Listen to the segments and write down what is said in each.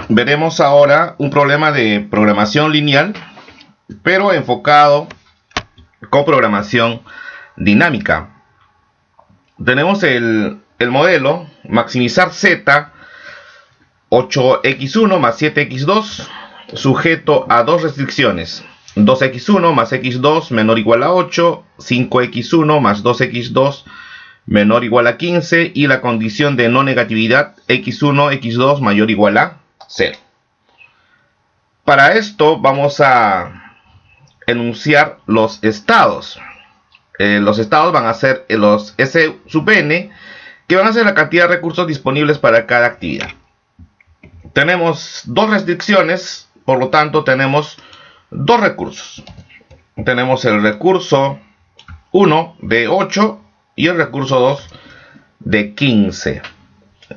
Veremos ahora un problema de programación lineal, pero enfocado con programación dinámica. Tenemos el modelo maximizar z 8x1 más 7x2 sujeto a dos restricciones: 2x1 más x2 menor o igual a 8, 5x1 más 2x2 menor o igual a 15 y la condición de no negatividad x1, x2 mayor o igual a 0. Para esto vamos a enunciar los estados. Los estados van a ser los S sub n, que van a ser la cantidad de recursos disponibles para cada actividad. Tenemos dos restricciones, por lo tanto tenemos dos recursos. Tenemos el recurso 1 de 8 y el recurso 2 de 15.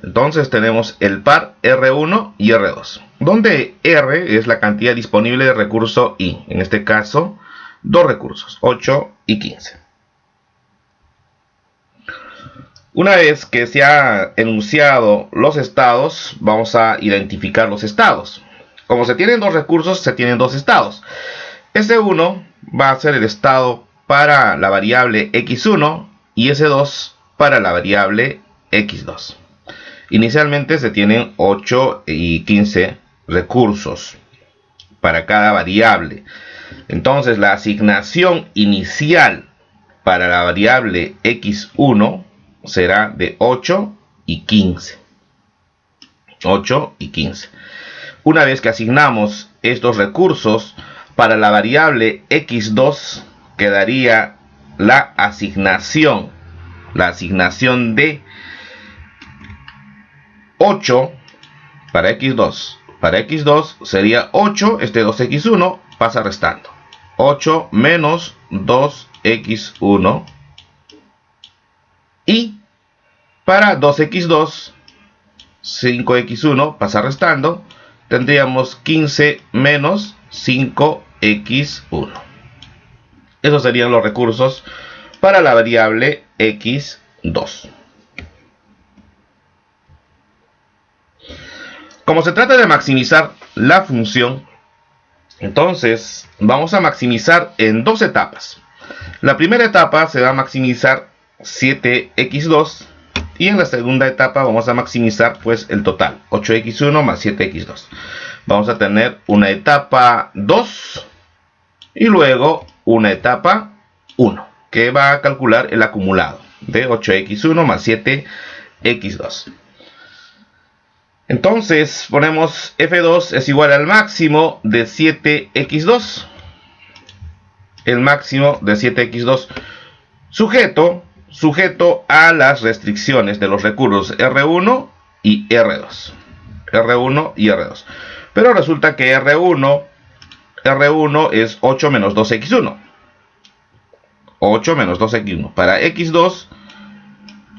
Entonces tenemos el par R1 y R2, donde R es la cantidad disponible de recurso I. En este caso, dos recursos, 8 y 15. Una vez que se ha enunciado los estados, vamos a identificar los estados. Como se tienen dos recursos, se tienen dos estados. S1 va a ser el estado para la variable x1 y S2 para la variable x2. Inicialmente se tienen 8 y 15 recursos para cada variable. Entonces la asignación inicial para la variable x1 será de 8 y 15. 8 y 15. Una vez que asignamos estos recursos para la variable x2, quedaría la asignación de 8 para x2. Para x2 sería 8, este 2x1 pasa restando. 8 menos 2x1. Y para 2x2, 5x1 pasa restando. Tendríamos 15 menos 5x1. Esos serían los recursos para la variable x2. Como se trata de maximizar la función, entonces vamos a maximizar en dos etapas. La primera etapa se va a maximizar 7x2 y en la segunda etapa vamos a maximizar pues el total, 8x1 más 7x2. Vamos a tener una etapa 2 y luego una etapa 1, que va a calcular el acumulado de 8x1 más 7x2. Entonces ponemos f2 es igual al máximo de 7x2. El máximo de 7x2 sujeto a las restricciones de los recursos R1 y R2. R1 y R2. Pero resulta que R1 es 8 menos 2x1. 8 menos 2x1. Para x2,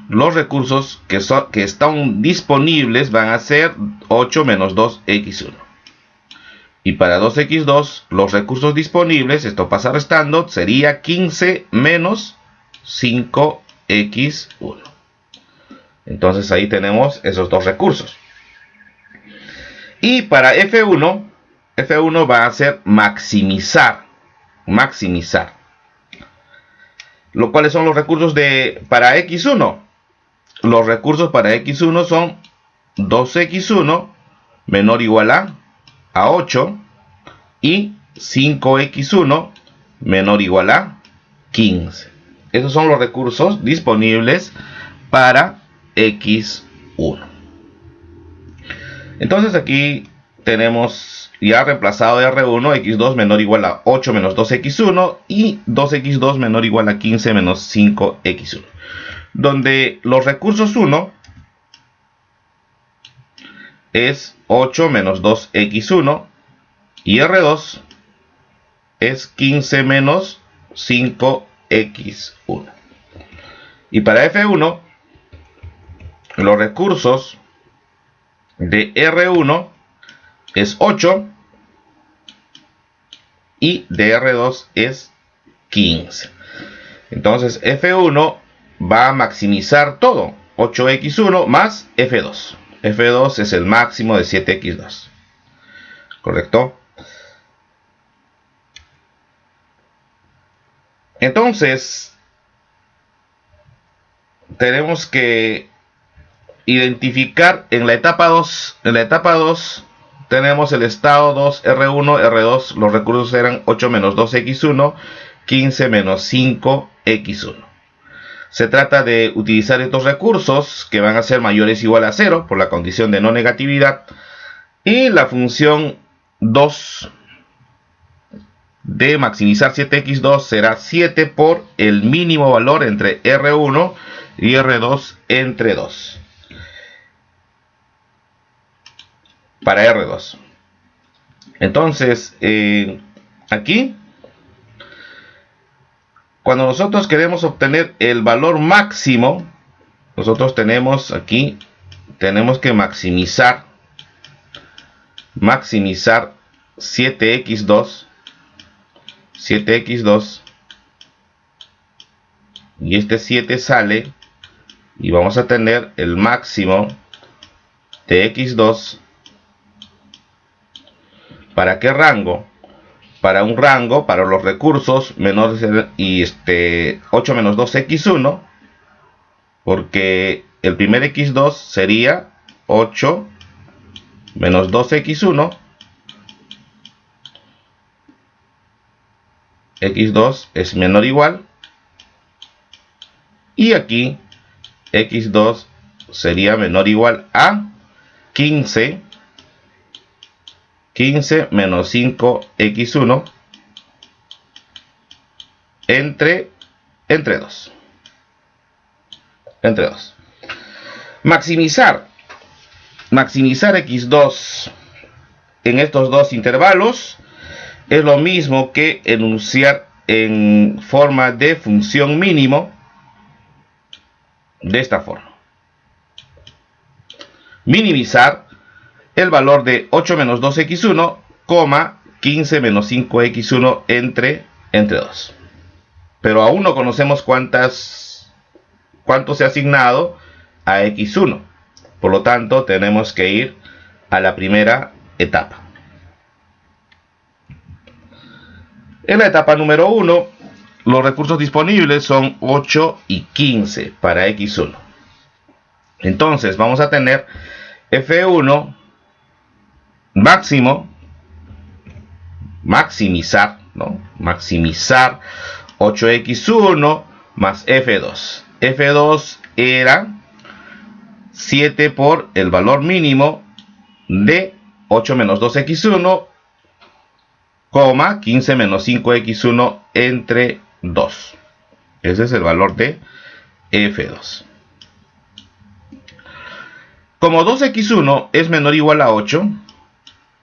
los recursos que están disponibles van a ser 8 menos 2x1. Y para 2x2, los recursos disponibles, esto pasa restando, sería 15 menos 5x1. Entonces ahí tenemos esos dos recursos. Y para f1 va a ser maximizar. ¿Cuáles son los recursos para x1? Los recursos para x1 son 2x1 menor o igual a 8 y 5x1 menor o igual a 15. Esos son los recursos disponibles para x1. Entonces aquí tenemos ya reemplazado R1, x2 menor o igual a 8 menos 2x1 y 2x2 menor o igual a 15 menos 5x1. Donde los recursos 1 es 8 menos 2x1 y R2 es 15 menos 5x1. Y para f1, los recursos de R1 es 8 y de R2 es 15. Entonces f1 va a maximizar todo, 8x1 más f2. f2 es el máximo de 7x2. ¿correcto? Entonces, tenemos que identificar en la etapa 2. En la etapa 2 tenemos el estado 2, R1, R2. Los recursos eran 8 menos 2x1, 15 menos 5x1. Se trata de utilizar estos recursos que van a ser mayores o igual a 0 por la condición de no negatividad. Y la función 2 de maximizar 7x2 será 7 por el mínimo valor entre R1 y R2 entre 2. Para R2. Entonces, aquí, cuando nosotros queremos obtener el valor máximo, nosotros tenemos aquí, tenemos que maximizar 7x2, y este 7 sale, y vamos a tener el máximo de x2. ¿Para qué rango? Para un rango, para los recursos menores y 8 menos 2x1, porque el primer x2 sería 8 menos 2x1, x2 es menor o igual, y aquí x2 sería menor o igual a 15 menos 5x1 entre 2. Maximizar x2 en estos dos intervalos es lo mismo que enunciar en forma de función mínimo de esta forma. Minimizar el valor de 8 menos 2x1, 15 menos 5x1 entre 2. Pero aún no conocemos cuánto se ha asignado a x1. Por lo tanto, tenemos que ir a la primera etapa. En la etapa número 1, los recursos disponibles son 8 y 15 para x1. Entonces, vamos a tener f1 maximizar 8x1 más f2. f2 era 7 por el valor mínimo de 8 menos 2x1, 15 menos 5x1 entre 2. Ese es el valor de f2. Como 2x1 es menor o igual a 8,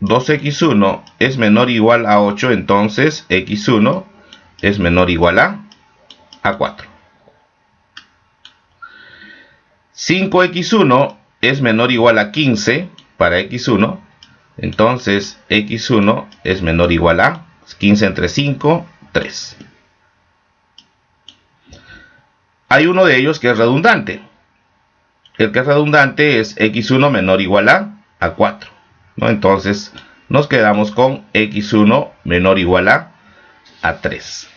2x1 es menor o igual a 8, entonces x1 es menor o igual a 4. 5x1 es menor o igual a 15 para x1, entonces x1 es menor o igual a 15 entre 5, 3. Hay uno de ellos que es redundante. El que es redundante es x1 menor o igual a 4. ¿no? Entonces nos quedamos con x1 menor o igual a 3.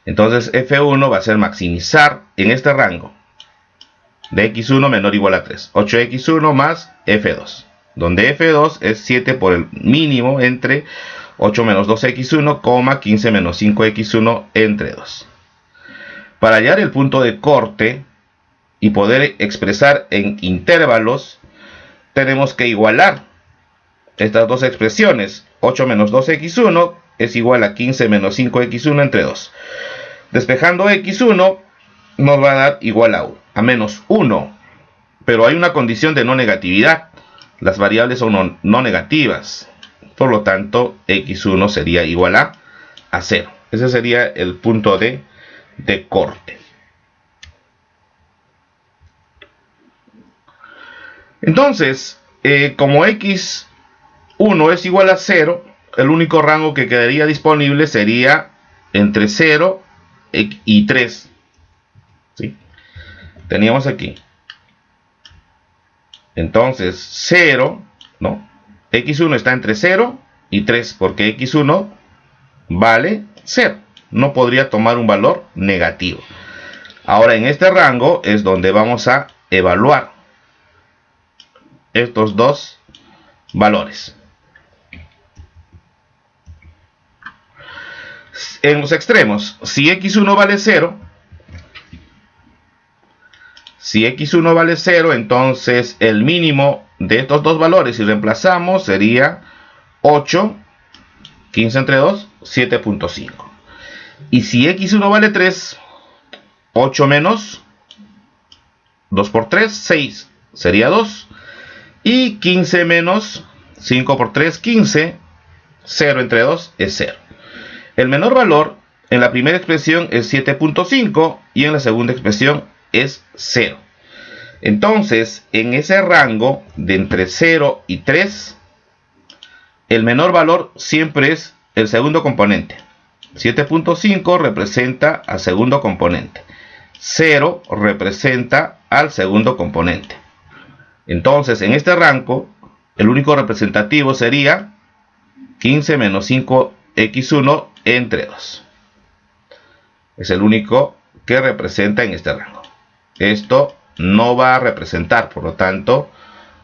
Entonces f1 va a ser maximizar en este rango de x1 menor o igual a 3. 8x1 más f2. Donde f2 es 7 por el mínimo entre 8 menos 2x1, 15 menos 5x1 entre 2. Para hallar el punto de corte y poder expresar en intervalos, tenemos que igualar estas dos expresiones. 8 menos 2x1 es igual a 15 menos 5x1 entre 2. Despejando x1 nos va a dar igual a menos 1. Pero hay una condición de no negatividad. Las variables son no negativas. Por lo tanto, x1 sería igual a 0. Ese sería el punto de corte. Entonces, como x1 es igual a 0, el único rango que quedaría disponible sería entre 0 y 3. ¿Sí? Teníamos aquí. Entonces, 0, ¿no? x1 está entre 0 y 3, porque x1 vale 0. No podría tomar un valor negativo. Ahora en este rango es donde vamos a evaluar estos dos valores. En los extremos, si x1 vale 0, entonces el mínimo de estos dos valores, si reemplazamos, sería 8, 15 entre 2, 7.5. Y si x1 vale 3, 8 menos 2 por 3, 6, sería 2. Y 15 menos 5 por 3, 15. 0 entre 2 es 0. El menor valor en la primera expresión es 7.5 y en la segunda expresión es 0. Entonces, en ese rango de entre 0 y 3, el menor valor siempre es el segundo componente. 7.5 representa al segundo componente. 0 representa al segundo componente. Entonces, en este rango, el único representativo sería 15 menos 5x1 entre 2. Es el único que representa en este rango. Esto no va a representar, por lo tanto,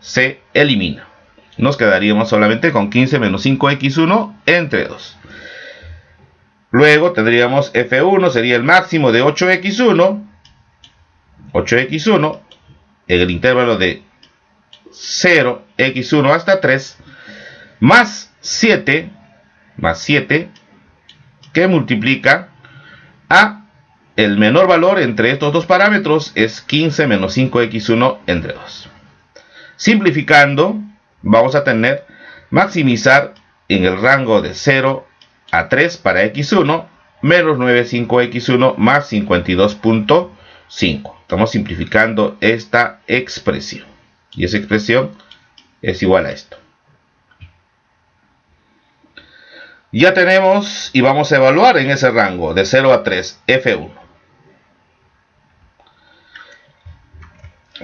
se elimina. Nos quedaríamos solamente con 15 menos 5x1 entre 2. Luego tendríamos f1, sería el máximo de 8x1. 8x1 en el intervalo de 0, x1 hasta 3, más 7, que multiplica a el menor valor entre estos dos parámetros, es 15 menos 5x1 entre 2. Simplificando, vamos a tener maximizar en el rango de 0 a 3 para x1, menos 9, 5x1 más 52.5. Estamos simplificando esta expresión. Y esa expresión es igual a esto. Ya tenemos y vamos a evaluar en ese rango de 0 a 3 f1.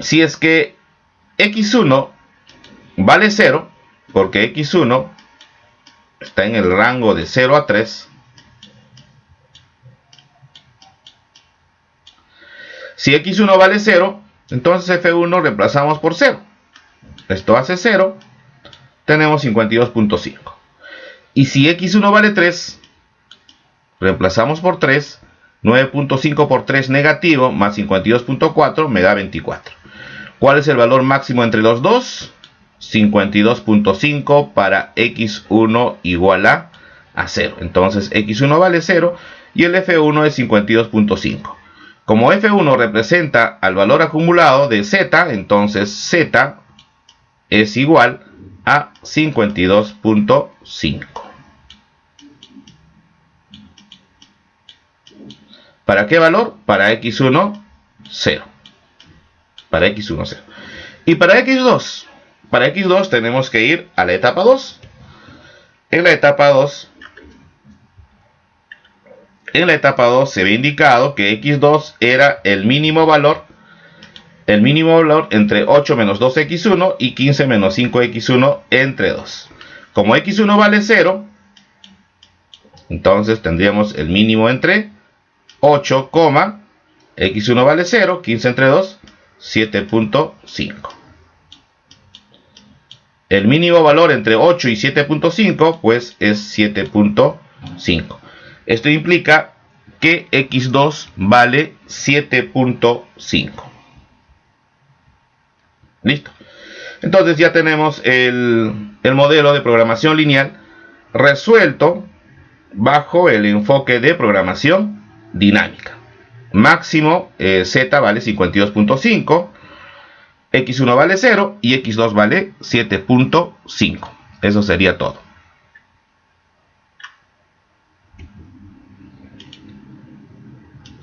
Si es que x1 vale 0, porque x1 está en el rango de 0 a 3. Si x1 vale 0, entonces f1 reemplazamos por 0. Esto hace 0. Tenemos 52.5. Y si x1 vale 3, reemplazamos por 3. 9.5 por 3 negativo, más 52.4 me da 24. ¿Cuál es el valor máximo entre los dos? 52.5 para x1 igual a 0. Entonces x1 vale 0 y el f1 es 52.5. Como f1 representa al valor acumulado de z, entonces z es igual a 52.5. ¿Para qué valor? Para x1, 0. Para x1, 0. Y para x2. Para x2 tenemos que ir a la etapa 2. En la etapa 2 se ve indicado que x2 era el mínimo valor entre 8 menos 2x1 y 15 menos 5x1 entre 2. Como x1 vale 0, entonces tendríamos el mínimo entre 8, x1 vale 0, 15 entre 2, 7.5. El mínimo valor entre 8 y 7.5 pues es 7.5. Esto implica que x2 vale 7.5. Listo. Entonces ya tenemos el modelo de programación lineal resuelto bajo el enfoque de programación dinámica. Máximo z vale 52.5, x1 vale 0 y x2 vale 7.5. Eso sería todo.